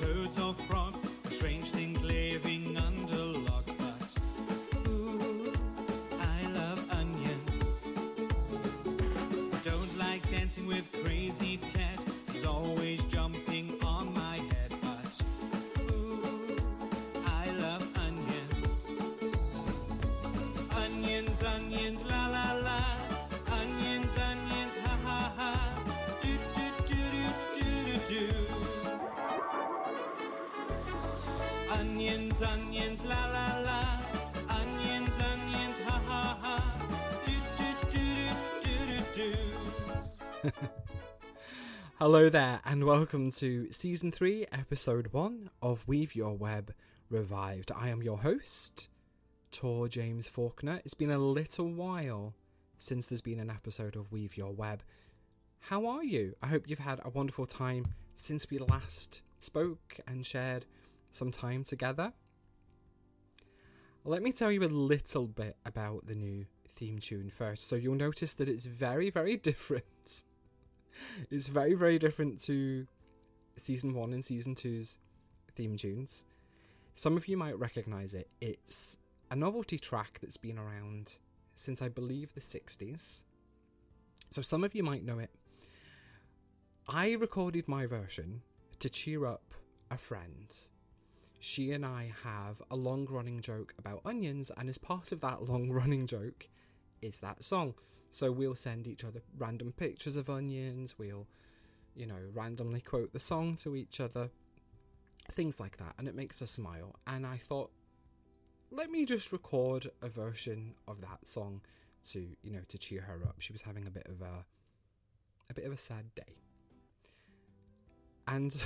toads or frogs, or strange things living under logs. But ooh, I love onions. I don't like dancing with crazy Ted, he's always jumping on my head. But ooh, I love onions. Onions, onions, la la la. Onions, onions, ha ha ha. Do do do do do do do. Onions, onions, la la la. Onions, onions, ha ha ha. Do do do do do do. Hello there, and welcome to Season 3, Episode 1 of Weave Your Web Revived. I am your host, Tor James Faulkner. It's been a little while since there's been an episode of Weave Your Web. How are you? I hope you've had a wonderful time since we last spoke and shared some time together. Let me tell you a little bit about the new theme tune first. So you'll notice that it's very, very different. It's very, very different to Season 1 and Season 2's theme tunes. Some of you might recognise it. It's a novelty track that's been around since I believe the 60s. So some of you might know it. I recorded my version to cheer up a friend. She and I have a long-running joke about onions, and as part of that long-running joke is that song. So we'll send each other random pictures of onions, we'll, randomly quote the song to each other, things like that, and it makes us smile. And I thought, let me just record a version of that song to cheer her up. She was having a bit of a sad day. And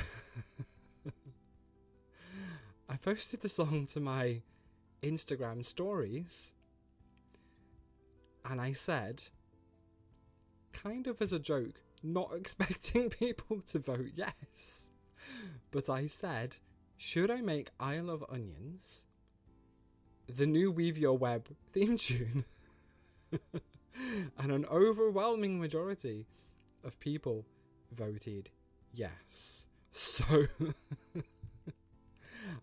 I posted the song to my Instagram stories, and I said, kind of as a joke, not expecting people to vote yes, but I said, should I make I Love Onions the new Weave Your Web theme tune? And an overwhelming majority of people voted yes. So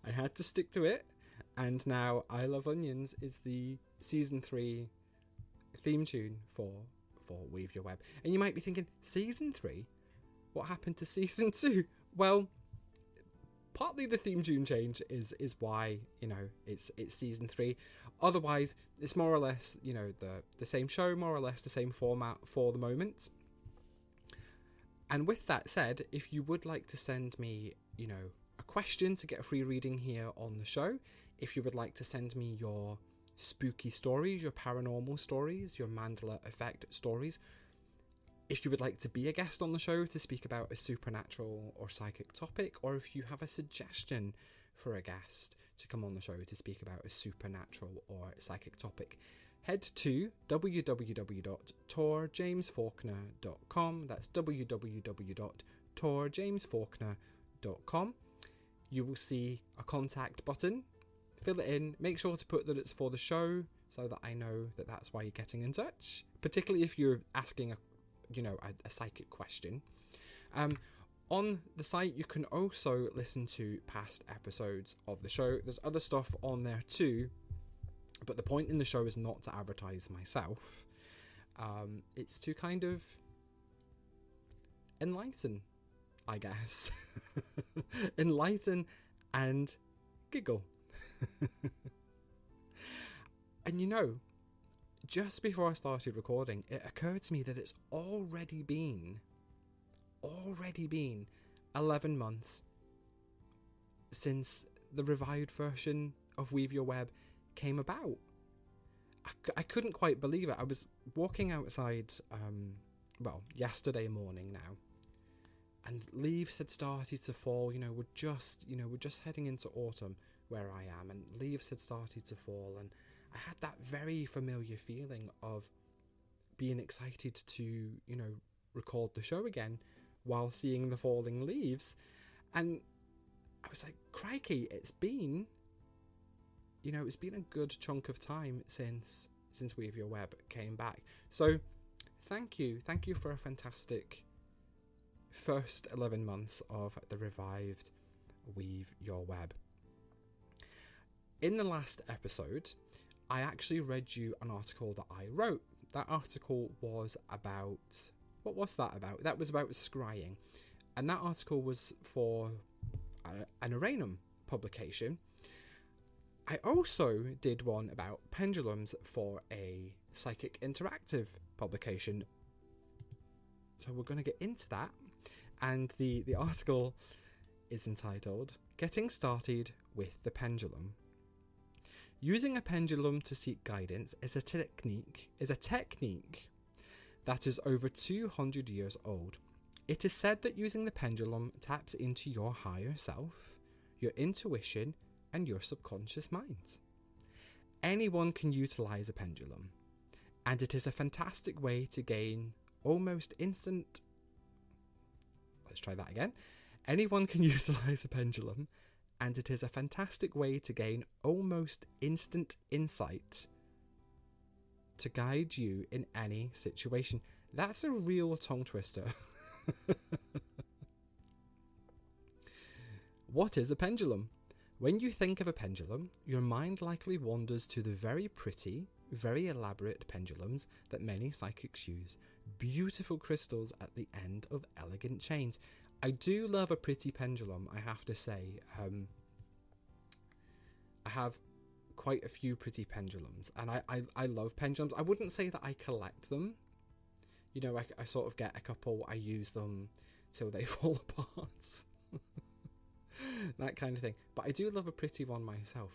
I had to stick to it, and now I Love Onions is the Season 3 theme tune for Weave Your Web. And you might be thinking, Season 3? What happened to Season 2? Well, partly the theme tune change is why, it's Season 3. Otherwise, it's more or less, the same show, more or less the same format for the moment. And with that said, if you would like to send me, a question to get a free reading here on the show, if you would like to send me your spooky stories, your paranormal stories, your Mandela effect stories, if you would like to be a guest on the show to speak about a supernatural or psychic topic, or if you have a suggestion for a guest to come on the show to speak about a supernatural or psychic topic, head to www.torjamesfaulkner.com. That's www.torjamesfaulkner.com. You will see a contact button. Fill it in. Make sure to put that it's for the show so that I know that that's why you're getting in touch, particularly if you're asking a psychic question. On the site, you can also listen to past episodes of the show. There's other stuff on there too, but the point in the show is not to advertise myself. It's to kind of enlighten, I guess. Enlighten and giggle. And just before I started recording, it occurred to me that it's already been 11 months since the Revied version of Weave Your Web came about. I couldn't quite believe it. I was walking outside, yesterday morning now, and leaves had started to fall. We're just heading into autumn where I am, and leaves had started to fall, and I had that very familiar feeling of being excited to, record the show again while seeing the falling leaves. And I was like, crikey, it's been a good chunk of time since Weave Your Web came back. So thank you for a fantastic first 11 months of the Revived weave your web. In the last episode, I actually read you an article that I wrote. That article was about... What was that about? That was about scrying. And that article was for an Uranum publication. I also did one about pendulums for a Psychic Interactive publication. So we're going to get into that. And the article is entitled, Getting Started with the Pendulum. Using a pendulum to seek guidance is a technique that is over 200 years old. It is said that using the pendulum taps into your higher self, your intuition, and your subconscious mind. Anyone can utilize a pendulum, and it is a fantastic way to gain almost instant... Let's try that again. Anyone can utilize a pendulum, and it is a fantastic way to gain almost instant insight to guide you in any situation. That's a real tongue twister. What is a pendulum? When you think of a pendulum, your mind likely wanders to the very pretty, very elaborate pendulums that many psychics use. Beautiful crystals at the end of elegant chains. I do love a pretty pendulum, I have to say. I have quite a few pretty pendulums, and I love pendulums. I wouldn't say that I collect them. You know, I sort of get a couple, I use them till they fall apart. That kind of thing. But I do love a pretty one myself.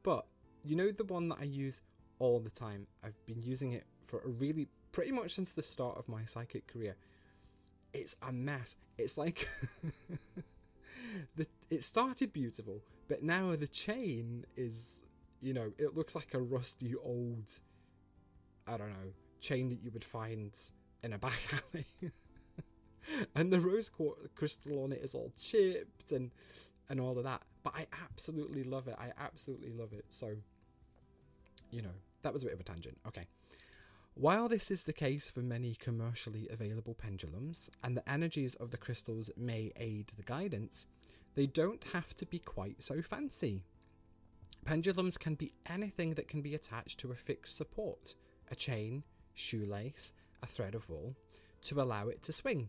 But, you know, the one that I use all the time, I've been using it for pretty much since the start of my psychic career. It's a mess. It's like... it started beautiful, but now the chain is, you know, it looks like a rusty old, I don't know, chain that you would find in a back alley. And the rose crystal on it is all chipped and all of that. But I absolutely love it. I absolutely love it. So, you know, that was a bit of a tangent. Okay. While this is the case for many commercially available pendulums, and the energies of the crystals may aid the guidance, they don't have to be quite so fancy. Pendulums can be anything that can be attached to a fixed support, a chain, shoelace, a thread of wool, to allow it to swing.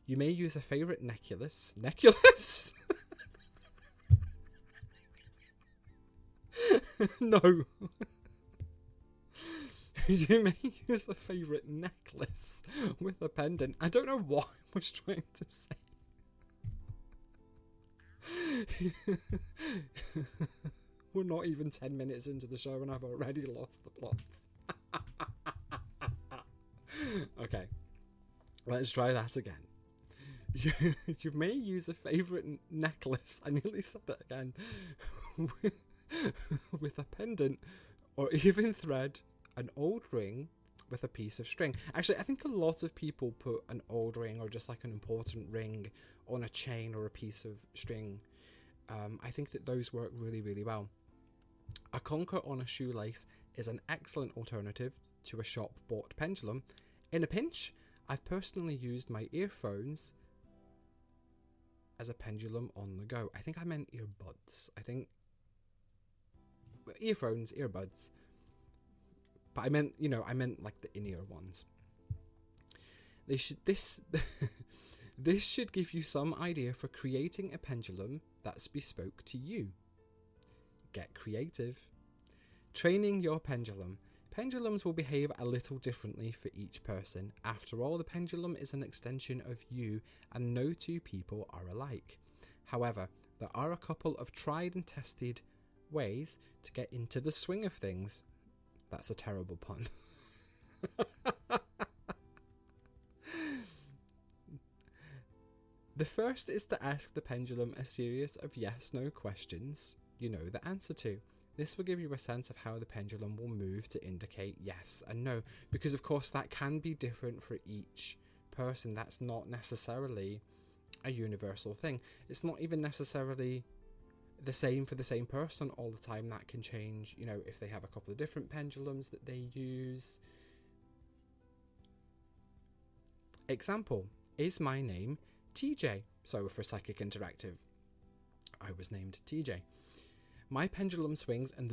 You may use a favourite neckulace. Neckulace? No. You may use a favourite necklace with a pendant. I don't know what I was trying to say. We're not even 10 minutes into the show and I've already lost the plot. Okay, let's try that again. You may use a favourite necklace, I nearly said that again, with a pendant or even thread, an old ring with a piece of string. Actually, I think a lot of people put an old ring or just like an important ring on a chain or a piece of string. I think that those work really, really well. A conker on a shoelace is an excellent alternative to a shop-bought pendulum. In a pinch, I've personally used my earphones as a pendulum on the go. I think I meant earbuds. I think earphones, earbuds. But I meant, you know, I meant like the in-ear ones. This should give you some idea for creating a pendulum that's bespoke to you. Get creative. Training your pendulum. Pendulums will behave a little differently for each person. After all, the pendulum is an extension of you, and no two people are alike. However, there are a couple of tried and tested ways to get into the swing of things. That's a terrible pun. The first is to ask the pendulum a series of yes-no questions you know the answer to. This will give you a sense of how the pendulum will move to indicate yes and no, because of course that can be different for each person. That's not necessarily a universal thing. It's not even necessarily the same for the same person all the time. That can change, you know, if they have a couple of different pendulums that they use. Example, is my name TJ? So for Psychic Interactive. I was named TJ. My pendulum swings in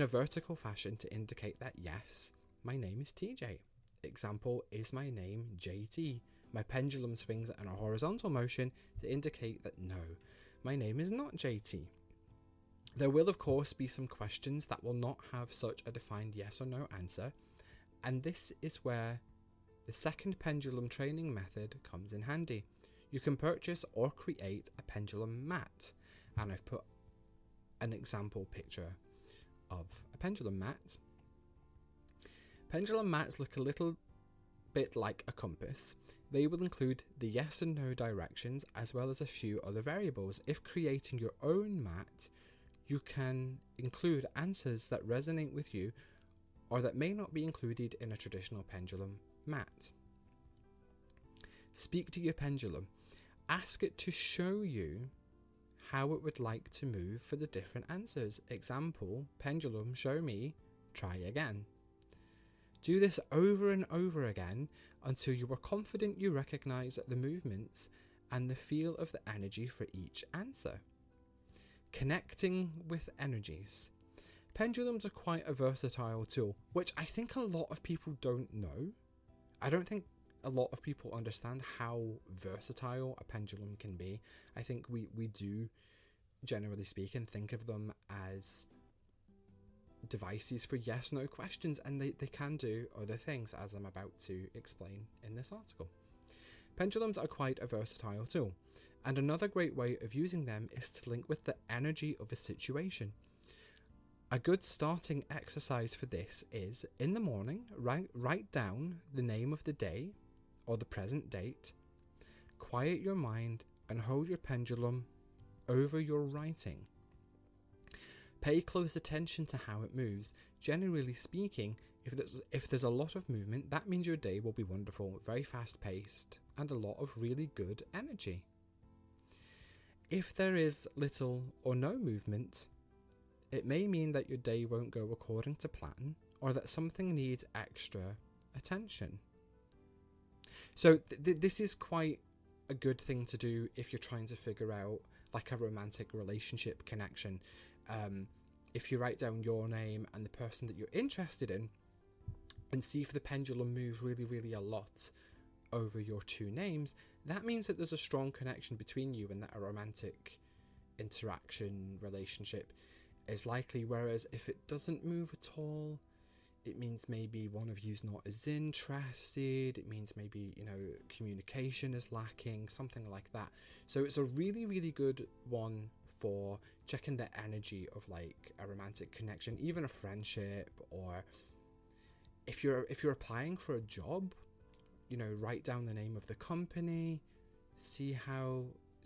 a vertical fashion to indicate that yes, my name is TJ. Example, is my name JT? My pendulum swings in a horizontal motion to indicate that no, my name is not JT. There will of course be some questions that will not have such a defined yes or no answer, and this is where the second pendulum training method comes in handy. You can purchase or create a pendulum mat, and I've put an example picture of a pendulum mat. Pendulum mats look a little bit like a compass. They will include the yes and no directions as well as a few other variables. If creating your own mat, you can include answers that resonate with you or that may not be included in a traditional pendulum mat. Speak to your pendulum. Ask it to show you how it would like to move for the different answers. Example, pendulum, show me, try again. Do this over and over again until you are confident you recognize the movements and the feel of the energy for each answer. Connecting with energies. Pendulums are quite a versatile tool, which I think a lot of people don't know. I don't think a lot of people understand how versatile a pendulum can be. I think we do, generally speaking, think of them as devices for yes-no questions, and they can do other things, as I'm about to explain in this article. Pendulums are quite a versatile tool, and another great way of using them is to link with the energy of a situation. A good starting exercise for this is, in the morning, write down the name of the day or the present date, quiet your mind and hold your pendulum over your writing. Pay close attention to how it moves. Generally speaking, if there's a lot of movement, that means your day will be wonderful, very fast paced, and a lot of really good energy. If there is little or no movement, it may mean that your day won't go according to plan, or that something needs extra attention. So this is quite a good thing to do if you're trying to figure out like a romantic relationship connection. If you write down your name and the person that you're interested in and see if the pendulum moves really, really a lot over your two names, that means that there's a strong connection between you and that a romantic interaction relationship is likely. Whereas if it doesn't move at all, it means maybe one of you's not as interested. It means maybe, communication is lacking, something like that. So it's a really, really good one for checking the energy of like a romantic connection, even a friendship, or if you're applying for a job, write down the name of the company, see how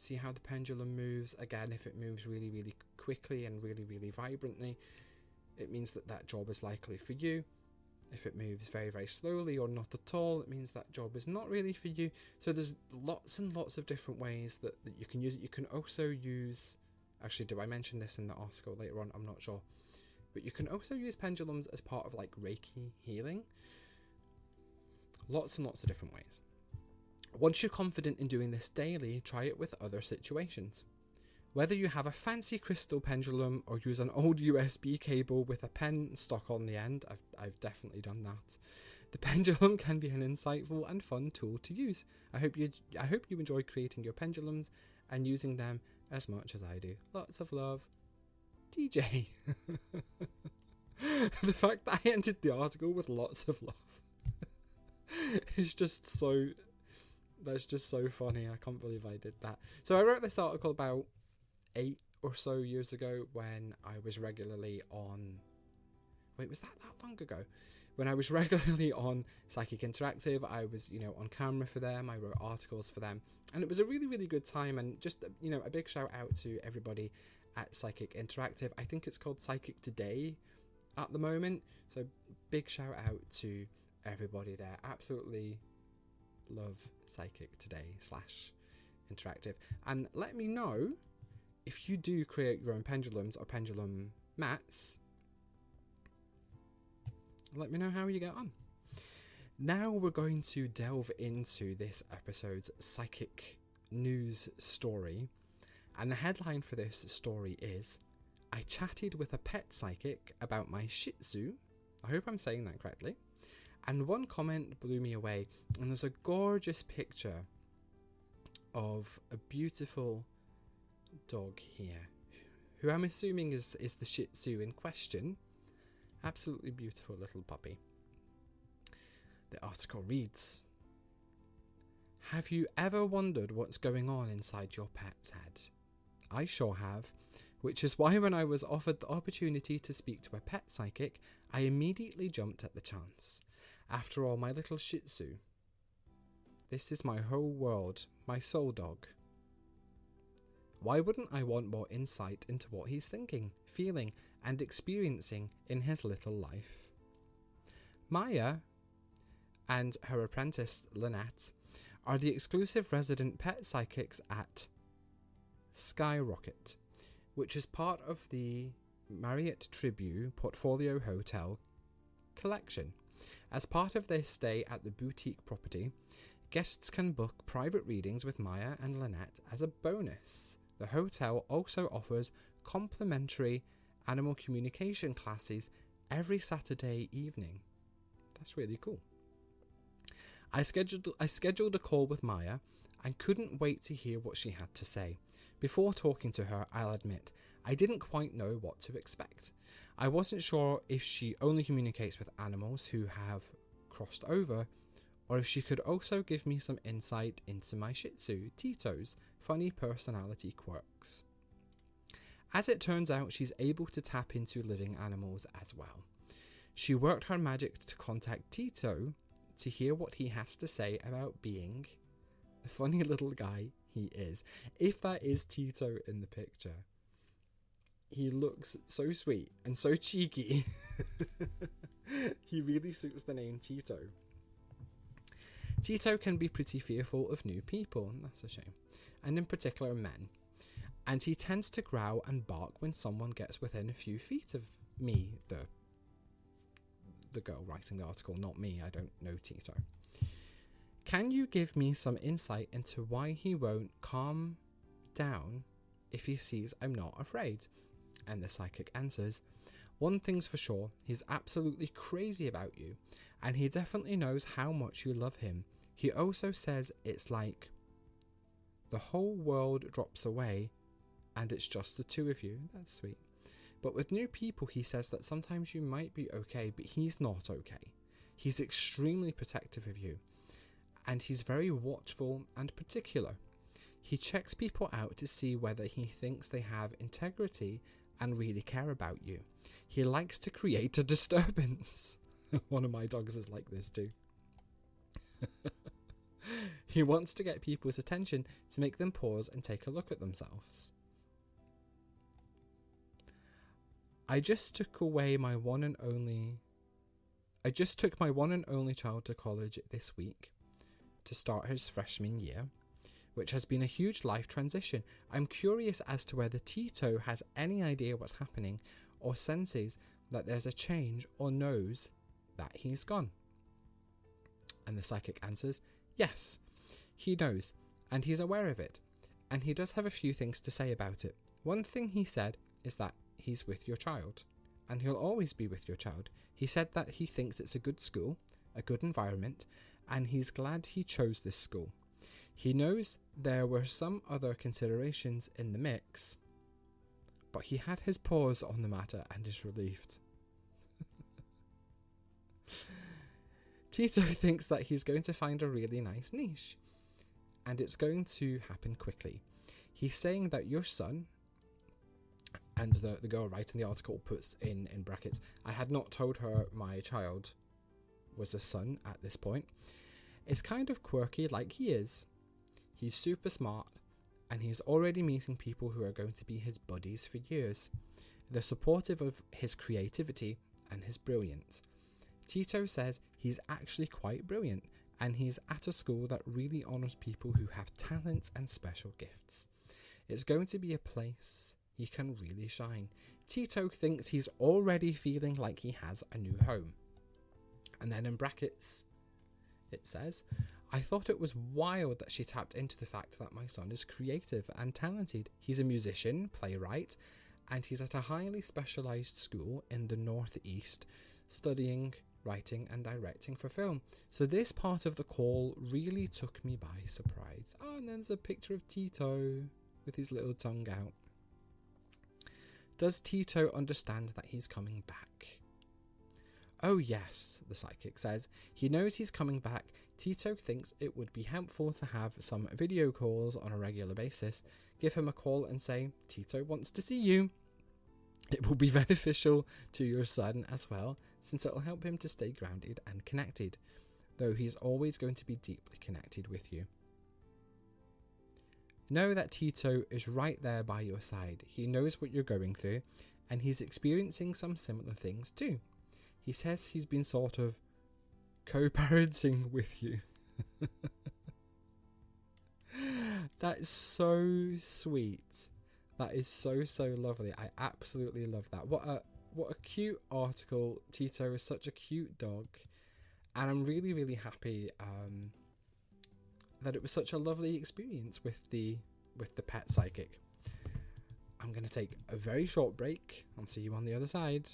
the pendulum moves. Again, if it moves really, really quickly and really, really vibrantly, it means that job is likely for you. If it moves very, very slowly or not at all, it means that job is not really for you. So there's lots and lots of different ways that you can use it. You can also use, actually, do I mention this in the article later on? I'm not sure. But you can also use pendulums as part of like Reiki healing. Lots and lots of different ways. Once you're confident in doing this daily, try it with other situations. Whether you have a fancy crystal pendulum or use an old USB cable with a pen stock on the end, I've definitely done that. The pendulum can be an insightful and fun tool to use. I hope you enjoy creating your pendulums and using them as much as I do. Lots of love, DJ. The fact that I ended the article with lots of love is just so... That's just so funny. I can't believe I did that. So I wrote this article about 8 or so years ago when I was regularly on... Wait, was that long ago? When I was regularly on Psychic Interactive, I was, on camera for them. I wrote articles for them. And it was a really, really good time. And just, a big shout out to everybody at Psychic Interactive. I think it's called Psychic Today at the moment. So big shout out to everybody there. Absolutely love Psychic Today /interactive. And let me know if you do create your own pendulums or pendulum mats. Let me know how you get on. Now we're going to delve into this episode's psychic news story. And the headline for this story is, I chatted with a pet psychic about my Shih Tzu. I hope I'm saying that correctly. And one comment blew me away. And there's a gorgeous picture of a beautiful dog here, who I'm assuming is the Shih Tzu in question. Absolutely beautiful little puppy. The article reads, have you ever wondered what's going on inside your pet's head? I sure have, which is why when I was offered the opportunity to speak to a pet psychic, I immediately jumped at the chance. After all, my little Shih Tzu, this is my whole world, my soul dog. Why wouldn't I want more insight into what he's thinking, feeling, and experiencing in his little life? Maya and her apprentice, Lynette, are the exclusive resident pet psychics at Skyrocket, which is part of the Marriott Tribune Portfolio Hotel collection. As part of their stay at the boutique property, guests can book private readings with Maya and Lynette as a bonus. The hotel also offers complimentary animal communication classes every Saturday evening. That's really cool. I scheduled a call with Maya and couldn't wait to hear what she had to say. Before talking to her, I'll admit, I didn't quite know what to expect. I wasn't sure if she only communicates with animals who have crossed over, or if she could also give me some insight into my Shih Tzu, Tito's, funny personality quirks. As it turns out, she's able to tap into living animals as well. She worked her magic to contact Tito to hear what he has to say about being the funny little guy he is. If that is Tito in the picture, he looks so sweet and so cheeky. He really suits the name Tito. Tito can be pretty fearful of new people, and that's a shame, and in particular men. And he tends to growl and bark when someone gets within a few feet of me, the girl writing the article, not me. I don't know Tito. Can you give me some insight into why he won't calm down if he sees I'm not afraid? And the psychic answers, one thing's for sure, he's absolutely crazy about you, and he definitely knows how much you love him. He also says it's like the whole world drops away and it's just the two of you. That's sweet. But with new people, he says that sometimes you might be okay, but he's not okay. He's extremely protective of you, and he's very watchful and particular. He checks people out to see whether he thinks they have integrity and really care about you. He likes to create a disturbance. One of my dogs is like this too. He wants to get people's attention to make them pause and take a look at themselves. I just took my one and only child to college this week to start his freshman year, which has been a huge life transition. I'm curious as to whether Tito has any idea what's happening, or senses that there's a change, or knows that he's gone. And the psychic answers, yes, he knows, and he's aware of it, and he does have a few things to say about it. One thing he said is that he's with your child, and he'll always be with your child. He said that he thinks it's a good school, a good environment, and he's glad he chose this school. He knows there were some other considerations in the mix, but he had his paws on the matter and is relieved. Tito thinks that he's going to find a really nice niche, and it's going to happen quickly. He's saying that your son, and the girl writing the article puts in brackets, I had not told her my child was a son at this point, is kind of quirky like he is. He's super smart, and he's already meeting people who are going to be his buddies for years. They're supportive of his creativity and his brilliance. Tito says he's actually quite brilliant, and he's at a school that really honours people who have talents and special gifts. It's going to be a place he can really shine. Tito thinks he's already feeling like he has a new home. And then in brackets, it says, I thought it was wild that she tapped into the fact that my son is creative and talented. He's a musician, playwright, and he's at a highly specialised school in the northeast studying writing and directing for film. So this part of the call really took me by surprise. Oh, and there's a picture of Tito with his little tongue out. Does Tito understand that he's coming back? Oh yes, the psychic says. He knows he's coming back. Tito thinks it would be helpful to have some video calls on a regular basis. Give him a call and say, Tito wants to see you. It will be beneficial to your son as well, since it will help him to stay grounded and connected, though he's always going to be deeply connected with you. Know that Tito is right there by your side. He knows what you're going through, and he's experiencing some similar things too. He says he's been sort of co-parenting with you. That is so sweet. That is so lovely. I absolutely love that. What a cute article. Tito is such a cute dog, and I'm really happy that it was such a lovely experience with the pet psychic. I'm going to take a very short break. I'll see you on the other side.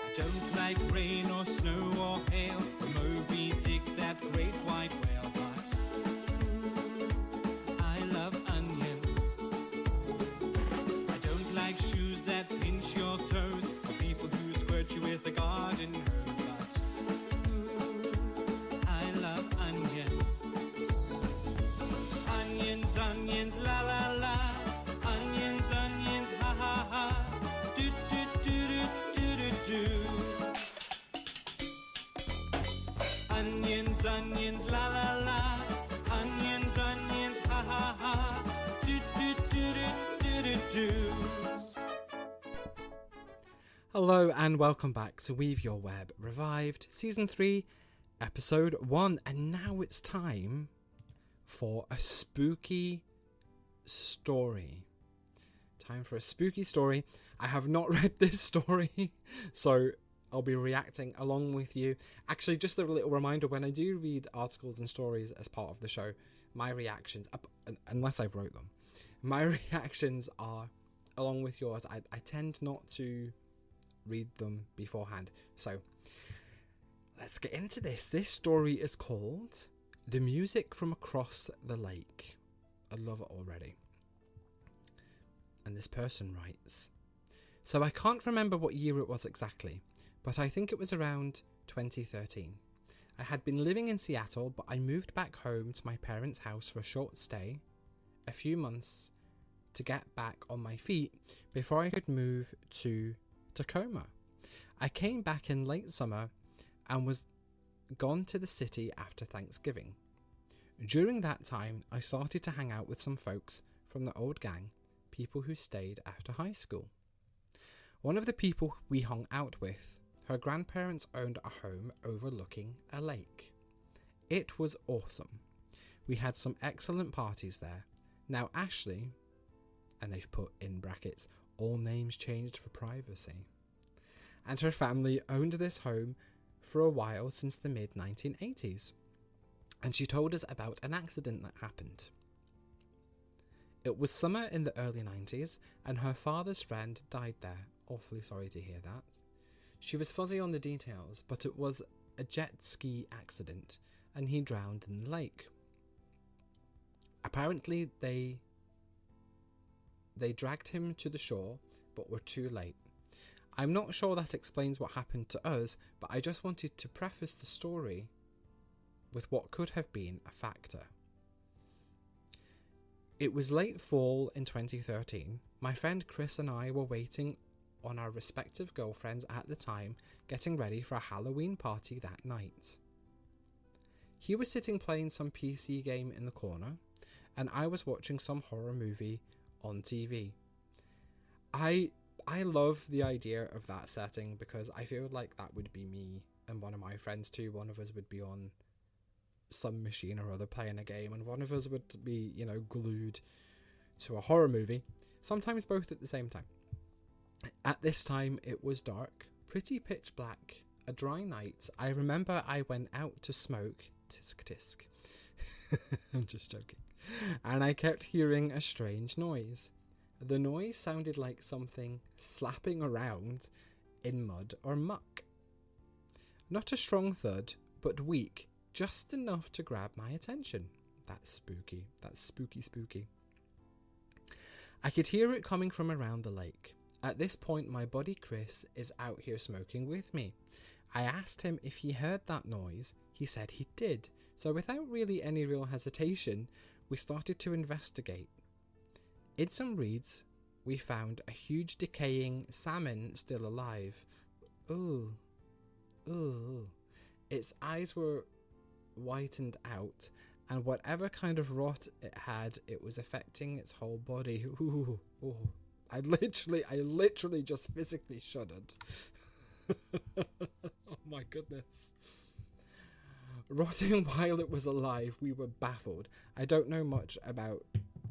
I don't like rain or snow or hail, or Moby Dick, that great white whale, but I love onions. I don't like shoes that pinch your toes, or people who squirt you with a garden hose, but I love onions. Onions, onions, la la la. Onions, onions, ha ha ha. Do do do do do do do. Onions, onions, la la la. Onions, onions, ha ha ha. Do do do do do do do. Hello and welcome back to Weave Your Web Revived, Season 3, Episode 1. And now it's time for a spooky story. Time for a spooky story. I have not read this story, so I'll be reacting along with you. Actually, just a little reminder, when I do read articles and stories as part of the show, my reactions, unless I've wrote them, my reactions are along with yours. I tend not to read them beforehand. So let's get into this. This story is called The Music from Across the Lake. I love it already. And this person writes, so I can't remember what year it was exactly, but I think it was around 2013. I had been living in Seattle, but I moved back home to my parents' house for a short stay, a few months, to get back on my feet before I could move to Tacoma. I came back in late summer and was gone to the city after Thanksgiving. During that time, I started to hang out with some folks from the old gang, people who stayed after high school. One of the people we hung out with, her grandparents owned a home overlooking a lake. It was awesome. We had some excellent parties there. Now Ashley, and they've put in brackets, all names changed for privacy, and her family owned this home for a while since the mid-1980s. And she told us about an accident that happened. It was summer in the early 90s, and her father's friend died there. Awfully sorry to hear that. She was fuzzy on the details, but it was a jet ski accident, and he drowned in the lake. Apparently, they dragged him to the shore, but were too late. I'm not sure that explains what happened to us, but I just wanted to preface the story with what could have been a factor. It was late fall in 2013. My friend Chris and I were waiting on our respective girlfriends at the time, getting ready for a Halloween party that night. He was sitting playing some PC game in the corner, and I was watching some horror movie on TV. I love the idea of that setting because I feel like that would be me and one of my friends too. One of us would be on some machine or other playing a game, and one of us would be, glued to a horror movie, sometimes both at the same time. At this time, it was dark, pretty pitch black, a dry night. I remember I went out to smoke tisk tisk. I'm just joking. And I kept hearing a strange noise. The noise sounded like something slapping around in mud or muck. Not a strong thud, but weak, just enough to grab my attention. That's spooky. That's spooky. I could hear it coming from around the lake. At this point, my buddy Chris is out here smoking with me. I asked him if he heard that noise. He said he did. So without really any real hesitation, we started to investigate. In some reeds, we found a huge decaying salmon still alive. Ooh. Its eyes were whitened out, and whatever kind of rot it had, it was affecting its whole body. Ooh. I literally just physically shuddered. Oh my goodness. Rotting while it was alive, we were baffled. I don't know much about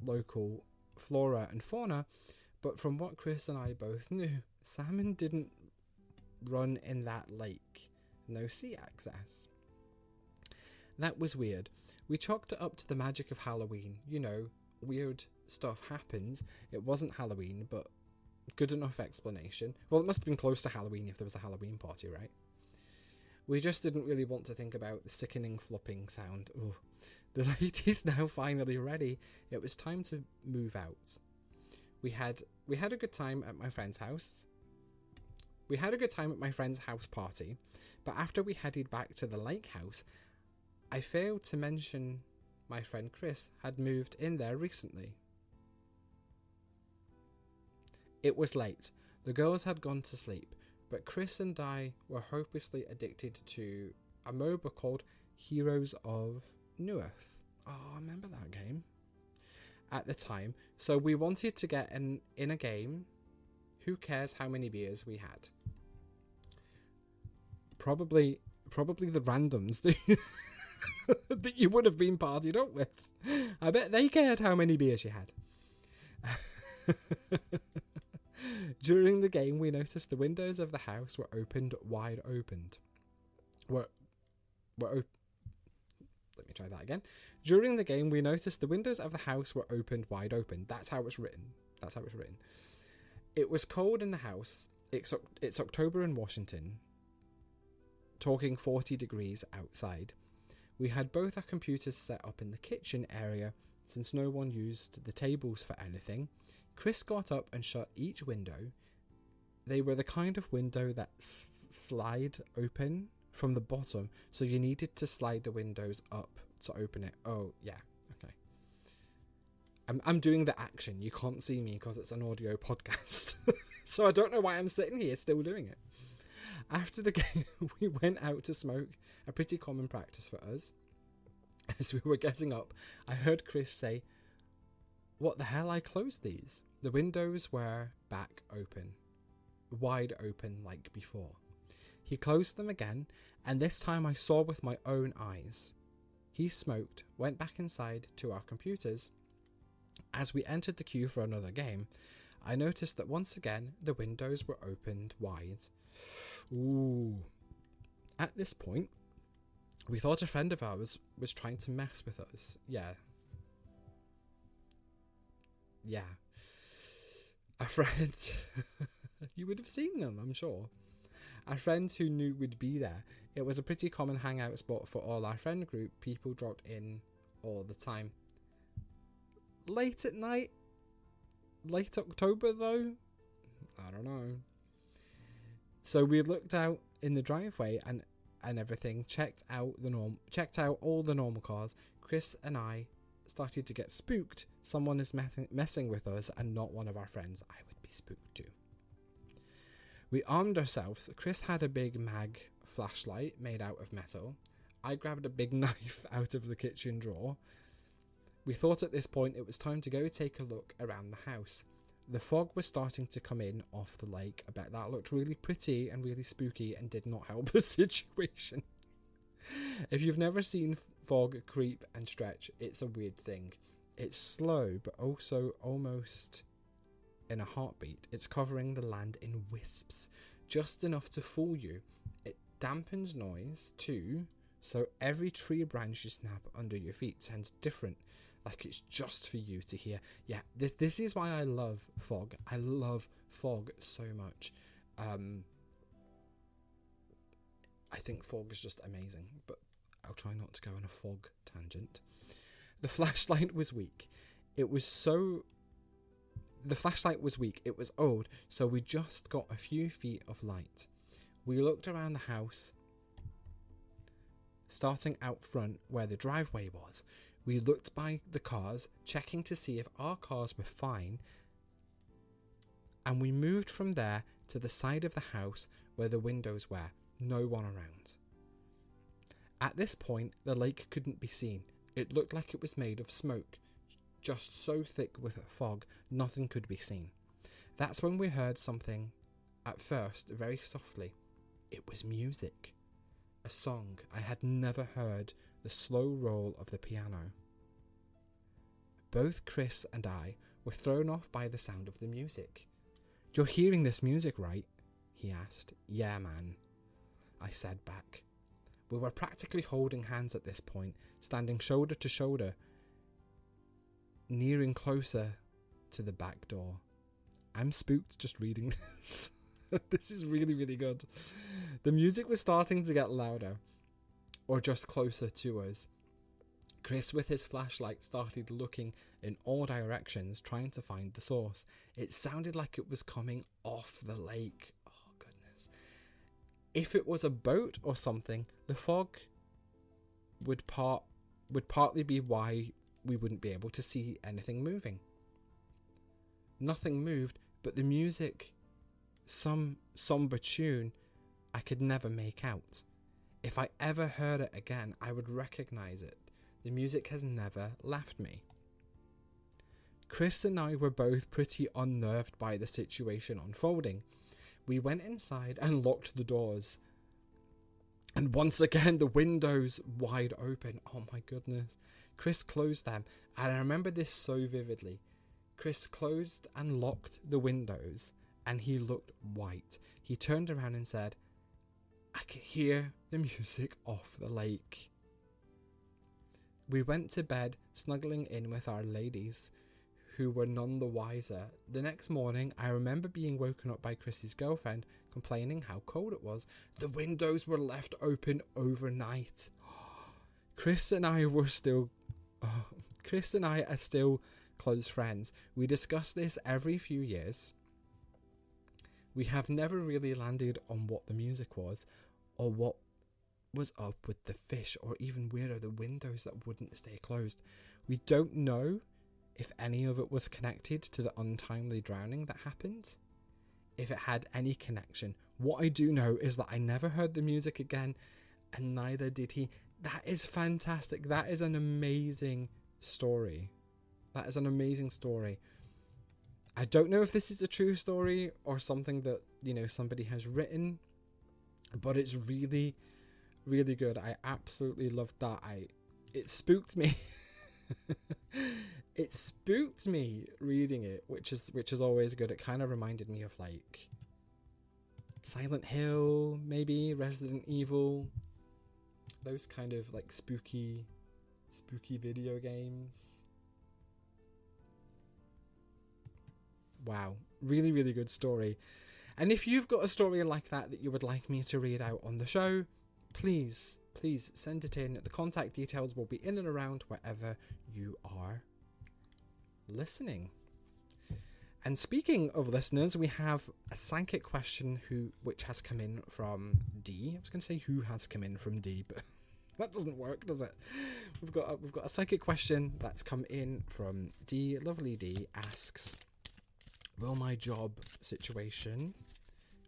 local flora and fauna, but from what Chris and I both knew, salmon didn't run in that lake. No sea access. That was weird. We chalked it up to the magic of Halloween. You know, weird stuff happens. It wasn't Halloween, but good enough explanation. Well, it must have been close to Halloween if there was a Halloween party, right? We just didn't really want to think about the sickening flopping sound. Ooh. The lady's now finally ready. It was time to move out. We had a good time at my friend's house. We had a good time at my friend's house party, but after we headed back to the lake house, I failed to mention my friend Chris had moved in there recently. It was late. The girls had gone to sleep, but Chris and I were hopelessly addicted to a MOBA called Heroes of Newerth. Oh, I remember that game. At the time, so we wanted to get in a game. Who cares how many beers we had? Probably the randoms that you would have been partied up with. I bet they cared how many beers you had. During the game, we noticed the windows of the house were opened wide open. Let me try that again. During the game, we noticed the windows of the house were opened wide open. That's how it's written. It was cold in the house. It's October in Washington. Talking 40 degrees outside. We had both our computers set up in the kitchen area since no one used the tables for anything. Chris got up and shut each window. They were the kind of window that slide open from the bottom, so you needed to slide the windows up to open it. Oh, yeah, okay. I'm doing the action. You can't see me because it's an audio podcast. So I don't know why I'm sitting here still doing it. After the game, we went out to smoke, a pretty common practice for us. As we were getting up, I heard Chris say, "What the hell, I closed these." The windows were back open. Wide open like before. He closed them again, and this time I saw with my own eyes. He smoked, went back inside to our computers. As we entered the queue for another game, I noticed that once again the windows were opened wide. Ooh. At this point, we thought a friend of ours was trying to mess with us. Yeah. A friend. You would have seen them, I'm sure. A friend who knew we'd be there. It was a pretty common hangout spot for all our friend group. People dropped in all the time. Late at night? Late October, though? I don't know. So we looked out in the driveway and everything, checked out all the normal cars. Chris and I started to get spooked. Someone is messing with us and not one of our friends. I would be spooked too. We armed ourselves. Chris had a big mag flashlight made out of metal. I grabbed a big knife out of the kitchen drawer. We thought at this point it was time to go take a look around the house. The fog was starting to come in off the lake. I bet that looked really pretty and really spooky and did not help the situation. If you've never seen fog creep and stretch, it's a weird thing. It's slow, but also almost in a heartbeat. It's covering the land in wisps, just enough to fool you. It dampens noise too, So every tree branch you snap under your feet sounds different, like it's just for you to hear. Yeah, this is why I love fog. I love fog so much. I think fog is just amazing, but I'll try not to go on a fog tangent. The flashlight was weak. The flashlight was weak. It was old, so we just got a few feet of light. We looked around the house, starting out front where the driveway was. We looked by the cars, checking to see if our cars were fine, and we moved from there to the side of the house where the windows were. No one around. At this point, the lake couldn't be seen. It looked like it was made of smoke, just so thick with fog, nothing could be seen. That's when we heard something, at first, very softly. It was music. A song. I had never heard the slow roll of the piano. Both Chris and I were thrown off by the sound of the music. "You're hearing this music, right?" he asked. "Yeah, man," I said back. We were practically holding hands at this point, standing shoulder to shoulder, nearing closer to the back door. I'm spooked just reading this. This is really, really good. The music was starting to get louder, or just closer to us. Chris, with his flashlight, started looking in all directions, trying to find the source. It sounded like it was coming off the lake. Oh, goodness. If it was a boat or something, the fog would partly be why we wouldn't be able to see anything moving. Nothing moved, but the music, some somber tune, I could never make out. If I ever heard it again, I would recognize it. The music has never left me. Chris and I were both pretty unnerved by the situation unfolding. We went inside and locked the doors. And once again, the windows wide open. Oh my goodness. Chris closed them, and I remember this so vividly. Chris closed and locked the windows, and he looked white. He turned around and said, "I could hear the music off the lake." We went to bed, snuggling in with our ladies, who were none the wiser. The next morning, I remember being woken up by Chris's girlfriend, complaining how cold it was. The windows were left open overnight. Chris and I are still close friends. We discuss this every few years. We have never really landed on what the music was, or what was up with the fish, or even weirder, the windows that wouldn't stay closed. We don't know if any of it was connected to the untimely drowning that happened, if it had any connection. What I do know is that I never heard the music again, and neither did he. That is fantastic. That is an amazing story. That is an amazing story. I don't know if this is a true story or something that, somebody has written, but it's really, really good. I absolutely loved that. It spooked me. It spooked me reading it, which is always good. It kind of reminded me of like Silent Hill, maybe Resident Evil, those kind of like spooky video games. Wow, really, really good story. And if you've got a story like that you would like me to read out on the show, please send it in. The contact details will be in and around wherever you are listening. And speaking of listeners, we have a psychic question which has come in from D. I was going to say who has come in from D, but that doesn't work, does it? We've got a psychic question that's come in from D. Lovely D asks, will my job situation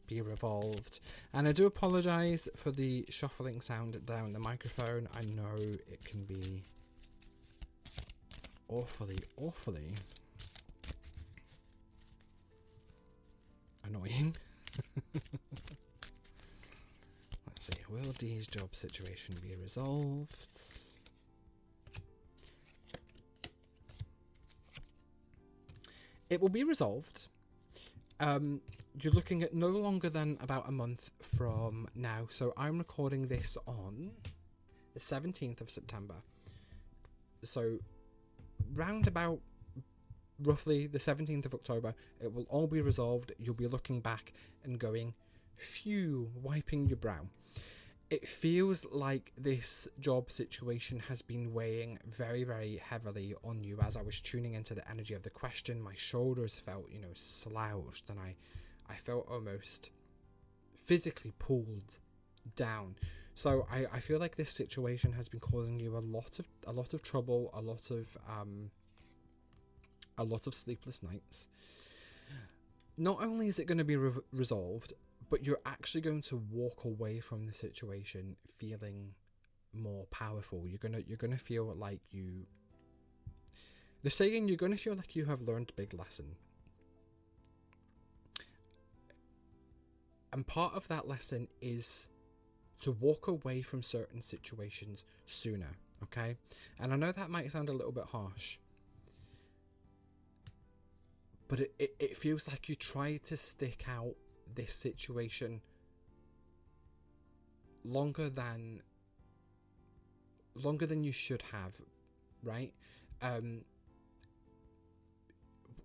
be revolved? And I do apologise for the shuffling sound down the microphone. I know it can be awfully annoying. Let's see, will Dee's job situation be resolved? It will be resolved. You're looking at no longer than about a month from now. So I'm recording this on the 17th of September. So round about roughly the 17th of October, it will all be resolved. You'll be looking back and going, phew, wiping your brow. It feels like this job situation has been weighing very, very heavily on you. As I was tuning into the energy of the question, my shoulders felt, slouched, and I felt almost physically pulled down. So I feel like this situation has been causing you a lot of trouble, a lot of sleepless nights. Not only is it going to be resolved, but you're actually going to walk away from the situation feeling more powerful. You're gonna feel like they're saying you're gonna feel like you have learned a big lesson. And part of that lesson is to walk away from certain situations sooner, okay? And I know that might sound a little bit harsh, but it feels like you try to stick out this situation longer than you should have, right?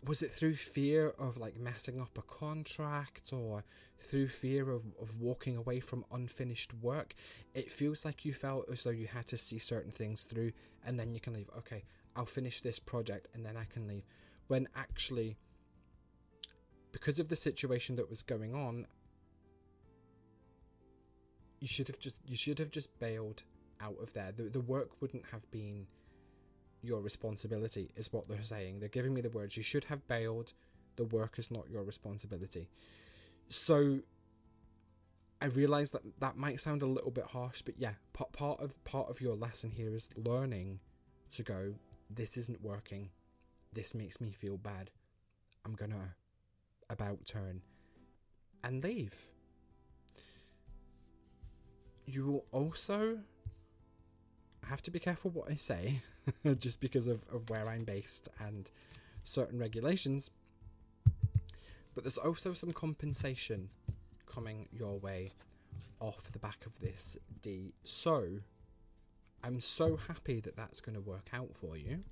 Was it through fear of like messing up a contract, or through fear of walking away from unfinished work? It feels like you felt as though you had to see certain things through and then you can leave. Okay, I'll finish this project and then I can leave. When actually, because of the situation that was going on, you should have just bailed out of there. The work wouldn't have been your responsibility, is what they're saying. They're giving me the words, you should have bailed. The work is not your responsibility. So I realize that might sound a little bit harsh, but yeah, part of your lesson here is learning to go, this isn't working. This makes me feel bad. I'm gonna about turn and leave. You will also have to be careful what I say, just because of where I'm based and certain regulations. But there's also some compensation coming your way off the back of this, D. So I'm so happy that that's going to work out for you.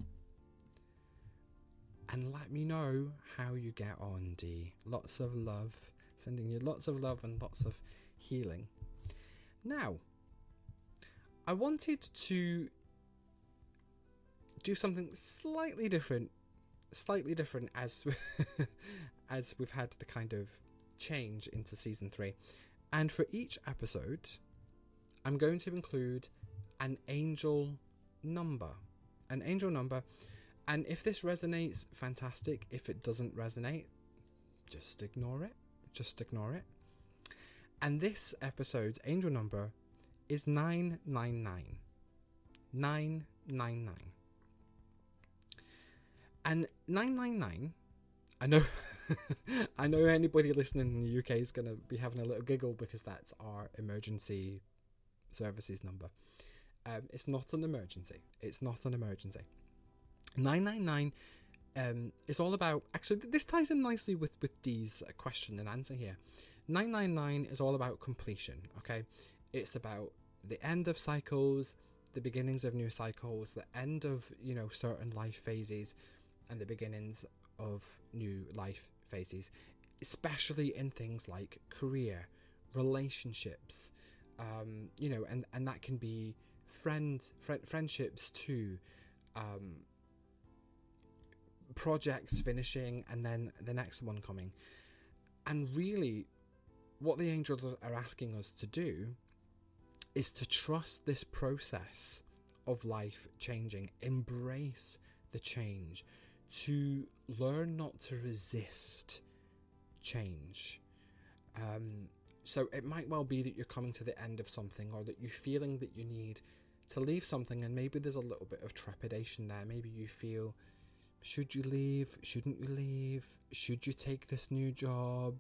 And let me know how you get on, D. Lots of love. Sending you lots of love and lots of healing. Now, I wanted to do something slightly different as as we've had the kind of change into season 3. And for each episode, I'm going to include an angel number. And if this resonates, fantastic. If it doesn't resonate, just ignore it. And this episode's angel number is 999. 999. And 999, I know anybody listening in the UK is going to be having a little giggle, because that's our emergency services number. It's not an emergency. 999 is all about, actually this ties in nicely with Dee's question and answer here. 999 is all about completion, okay? It's about the end of cycles, the beginnings of new cycles, the end of, certain life phases, and the beginnings of new life phases, especially in things like career, relationships, and that can be friendships too, projects finishing, and then the next one coming. And really, what the angels are asking us to do is to trust this process of life changing, embrace the change, to learn not to resist change. So it might well be that you're coming to the end of something, or that you're feeling that you need to leave something, and maybe there's a little bit of trepidation there. Maybe you feel, should you leave? Shouldn't you leave? Should you take this new job?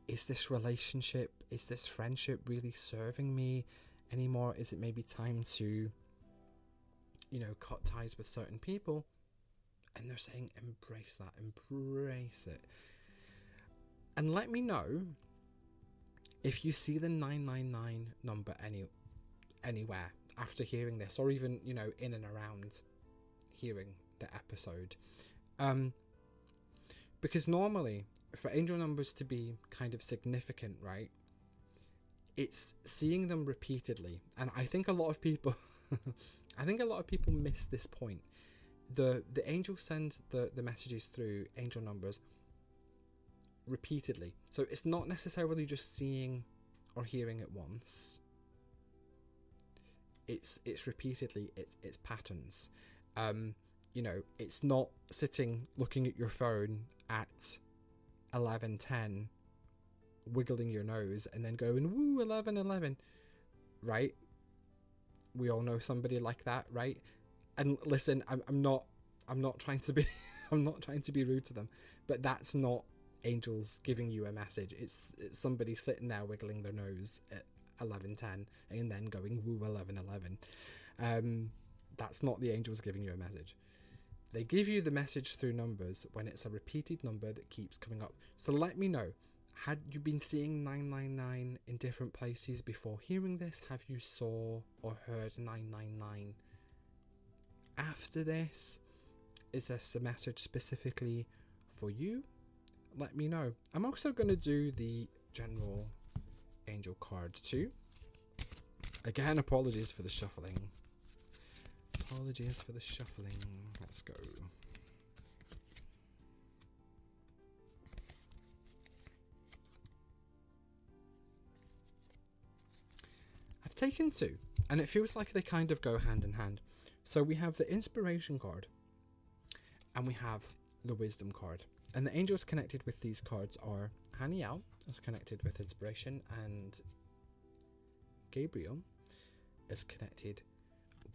Is this relationship, is this friendship really serving me anymore? Is it maybe time to, cut ties with certain people? And they're saying, embrace that, embrace it. And let me know if you see the 999 number anywhere after hearing this, or even, you know, in and around hearing the episode. Because normally, for angel numbers to be kind of significant, right, it's seeing them repeatedly. And I think a lot of people miss this point. The angels send the messages through angel numbers repeatedly. So it's not necessarily just seeing or hearing it once. It's repeatedly, it's patterns. You know, it's not sitting looking at your phone at 11:10, wiggling your nose and then going, woo, 11:11, right? We all know somebody like that, right? And listen, I'm not trying to be I'm not trying to be rude to them, but that's not angels giving you a message. It's somebody sitting there wiggling their nose at 11:10 and then going woo 11:11. That's not the angels giving you a message. They give you the message through numbers when it's a repeated number that keeps coming up. So let me know, had you been seeing 999 in different places before hearing this? Have you saw or heard 999 after this? Is this a message specifically for you? Let me know. I'm also going to do the general angel card too. Again, apologies for the shuffling. Apologies for the shuffling. Let's go. I've taken two, and it feels like they kind of go hand in hand. So we have the inspiration card, and we have the wisdom card. And the angels connected with these cards are Haniel, is connected with inspiration, and Gabriel is connected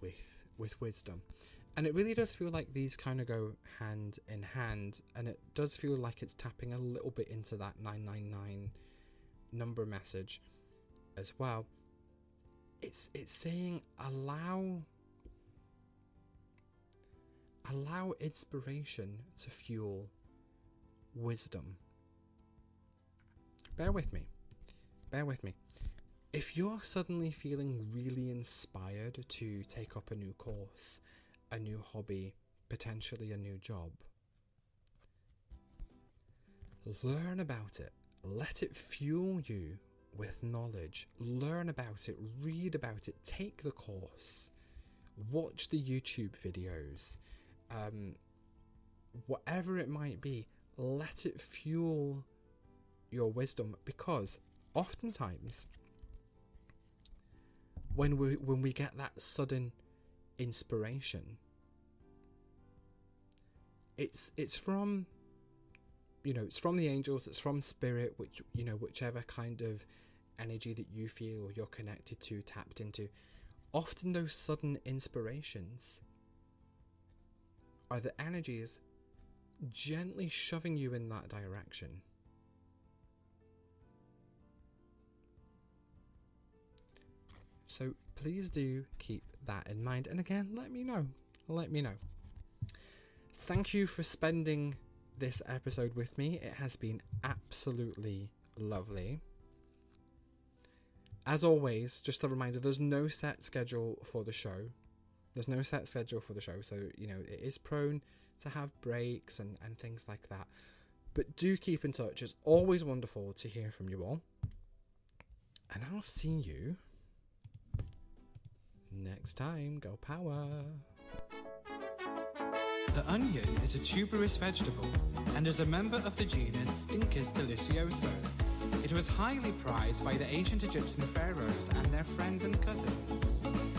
with wisdom. And it really does feel like these kind of go hand in hand, and it does feel like it's tapping a little bit into that 999 number message as well. It's saying allow inspiration to fuel wisdom. Bear with me. If you're suddenly feeling really inspired to take up a new course, a new hobby, potentially a new job, learn about it. Let it fuel you with knowledge. Learn about it, read about it, take the course, watch the YouTube videos, whatever it might be. Let it fuel your wisdom, because oftentimes when we get that sudden inspiration, it's from, you know, it's from the angels, it's from spirit, which, you know, whichever kind of energy that you feel you're connected to, tapped into. Often those sudden inspirations are the energies gently shoving you in that direction. So please do keep that in mind. And again, let me know. Thank you for spending this episode with me. It has been absolutely lovely. As always, just a reminder, there's no set schedule for the show. So, you know, it is prone to have breaks and things like that. But do keep in touch. It's always wonderful to hear from you all. And I'll see you next time. Go power. The onion is a tuberous vegetable and is a member of the genus Stincus delicioso. It was highly prized by the ancient Egyptian pharaohs and their friends and cousins.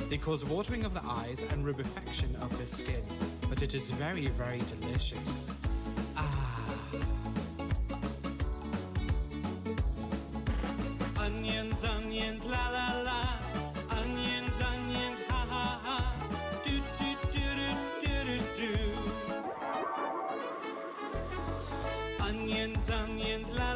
They cause watering of the eyes and rubefaction of the skin, but it is very, very delicious. Onions, onions, la la la. Onions, onions, ha ha ha. Do do do do do do do. Onions, onions, la